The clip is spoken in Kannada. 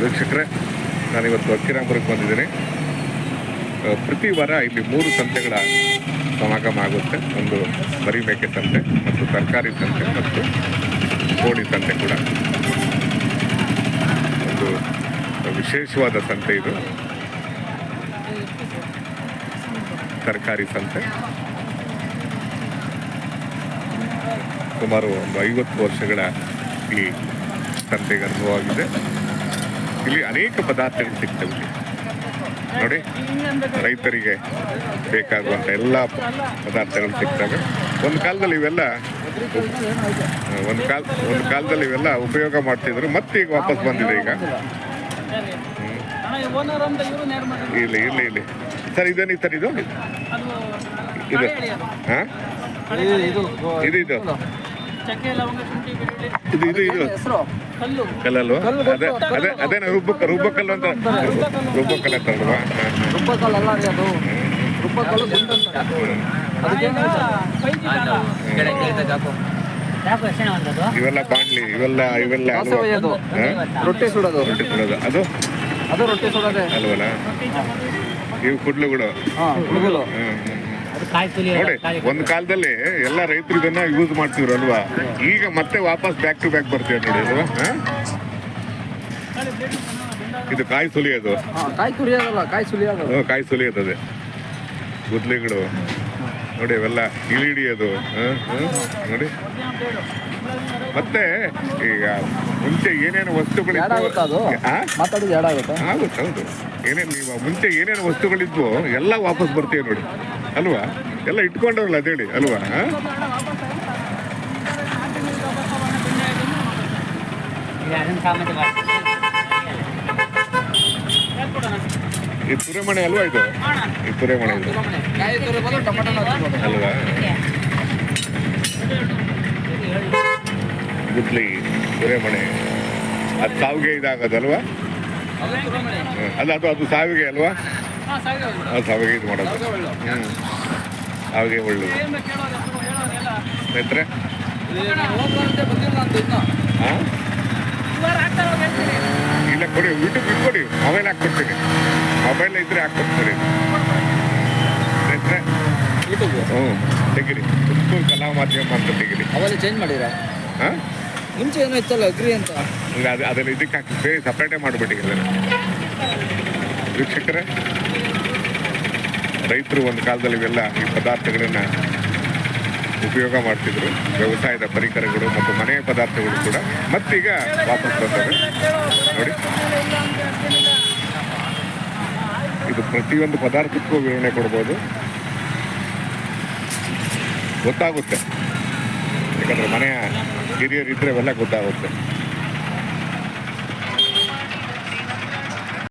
ವೀಕ್ಷಕರೇ, ನಾನಿವತ್ತು ಅಕ್ಕಿರಾಂಪುರಕ್ಕೆ ಬಂದಿದ್ದೀನಿ. ಪ್ರತಿ ವಾರ ಇಲ್ಲಿ 3 ಸಂತೆಗಳ ಸಮಾಗಮ ಆಗುತ್ತೆ. ಒಂದು ಮರಿ ಮೇಕೆ ಸಂತೆ ಮತ್ತು ತರಕಾರಿ ಸಂತೆ ಮತ್ತು ಕೋಳಿ ಸಂತೆ ಕೂಡ. ಒಂದು ವಿಶೇಷವಾದ ಸಂತೆ ಇದು, ತರಕಾರಿ ಸಂತೆ. ಸುಮಾರು ಒಂದು 50 ವರ್ಷಗಳ ಈ ಸಂತೆಗೆ ಅನುಭವವಾಗಿದೆ. ಇಲ್ಲಿ ಅನೇಕ ಪದಾರ್ಥಗಳು ಸಿಗ್ತವೆ. ನೋಡಿ, ರೈತರಿಗೆ ಬೇಕಾಗುವಂಥ ಎಲ್ಲ ಪದಾರ್ಥಗಳು ಸಿಗ್ತವೆ. ಒಂದು ಕಾಲದಲ್ಲಿ ಇವೆಲ್ಲ ಉಪಯೋಗ ಮಾಡ್ತಿದ್ರು, ಮತ್ತೆ ಈಗ ವಾಪಸ್ ಬಂದಿದೆ. ಈಗ ಇಲ್ಲಿ ಸರ್, ಇದೇನು ಸರ್? ಇದು ಹಾಂ, ಇದು ಕಲ್ಲಲ್ವ? ಅದೇನ ರುಬ್ಬಕಲ್ಲು ಅಂತ ರುಬ್ಬಕಲ್ಲ ಅಂತಲ್ವಾ? ಇವೆಲ್ಲ ಬಾಂಡ್ಲಿ, ಇವೆಲ್ಲ ರೊಟ್ಟಿ ಸುಡೋದು. ಅದು ರೊಟ್ಟಿ ಸುಡೋದೆ ಅಲ್ವಲ್ಲ? ಇವು ಕುಡ್ಲುಗಳು. ನೋಡಿ, ಒಂದು ಕಾಲದಲ್ಲಿ ಎಲ್ಲ ರೈತರು ಇದನ್ನ ಯೂಸ್ ಮಾಡ್ತಿದ್ರು ಅಲ್ವಾ? ಈಗ ಮತ್ತೆ ವಾಪಸ್ ಬ್ಯಾಕ್ ಟು ಬ್ಯಾಕ್ ಬರ್ತೀವಿ ನೋಡಿ ಅಲ್ವಾ? ಇದು ಕಾಯಿ ಸುಲಿಯೋದು. ಕಾಯಿ ಸುಲಿಯೋದದೆ ಗುದ್ಲಿಗಳು ನೋಡಿ, ಅವೆಲ್ಲ ಇಳಿ ಹಿಡಿಯೋದು ನೋಡಿ. ಮತ್ತೆ ಈಗ ಮುಂಚೆ ಏನೇನು ವಸ್ತುಗಳಿತ್ತು, ಹೌದು, ಏನೇನು ನೀವು ಮುಂಚೆ ಏನೇನು ವಸ್ತುಗಳಿದ್ವು ಎಲ್ಲ ವಾಪಸ್ ಬರ್ತೀವಿ ನೋಡಿ ಅಲ್ವಾ? ಎಲ್ಲ ಇಟ್ಕೊಂಡವ್ರಲ್ಲ ಅದೇಳಿ ಅಲ್ವಾ? ಈ ತುರೆಮಣೆ ಅಲ್ವಾ? ಇದು ಈ ತುರೆಮಣೆ ಇದು ಅಲ್ವಾ? ಗುದ್ಲಿ, ತುರೆಮಣೆ, ಅದು ಸಾವಿಗೆ ಇದಾಗೋದಲ್ವಾ? ಅದು ಸಾವಿಗೆ ಅಲ್ವಾ? ಅದು ಸಾವಿಗೆ ಇದು ಮಾಡೋದು. ಸಾವಿಗೆ ಒಳ್ಳೆದು ಸ್ನೇಹಿತರೆ. ಹಾಂ, ಇಲ್ಲ ಕೊಡಿ, ಯೂಟ್ಯೂಬ್ ಕೊಡಿ, ಮೊಬೈಲ್ ಹಾಕ್ಕೊಡ್ತೀನಿ. ಮೊಬೈಲ್ ಇದ್ರೆ ಹಾಕ್ಕೊಡ್ತೀನಿ ಸ್ನೇಹಿತರೆ. ತೆಗಿರಿ, ತುಮಕೂರು ಕಲಾ ಮಾಧ್ಯಮ ಅಂತ ತೆಗಿರಿ. ಅವೆಲ್ಲ ಚೇಂಜ್ ಮಾಡಿರಾ? ಹಾಂ, ಮುಂಚೆ ಏನೋ ಇತ್ತಲ್ಲ ಅಗ್ರಿ ಅಂತ, ಅದೆಲ್ಲ ಇದಕ್ಕೆ ಹಾಕಿ ಬೇರೆ ಸಪ್ರೇಟೇ ಮಾಡಿಬಿಟ್ಟಿದ್ದಾರೆ. ವೀಕ್ಷಕರೇ, ರೈತರು ಒಂದು ಕಾಲದಲ್ಲಿ ಇವೆಲ್ಲ ಈ ಪದಾರ್ಥಗಳನ್ನ ಉಪಯೋಗ ಮಾಡ್ತಿದ್ರು. ವ್ಯವಸಾಯದ ಪರಿಕರಗಳು ಮತ್ತು ಮನೆಯ ಪದಾರ್ಥಗಳು ಕೂಡ ಮತ್ತೀಗ ವಾಪಸ್ ಬರ್ತವೆ ನೋಡಿ. ಇದು ಪ್ರತಿಯೊಂದು ಪದಾರ್ಥಕ್ಕೂ ವಿವರಣೆ ಕೊಡ್ಬೋದು, ಗೊತ್ತಾಗುತ್ತೆ. ಯಾಕಂದರೆ ಮನೆಯ ಹಿರಿಯರಿದ್ದರೆ ಅವೆಲ್ಲ ಗೊತ್ತಾಗುತ್ತೆ.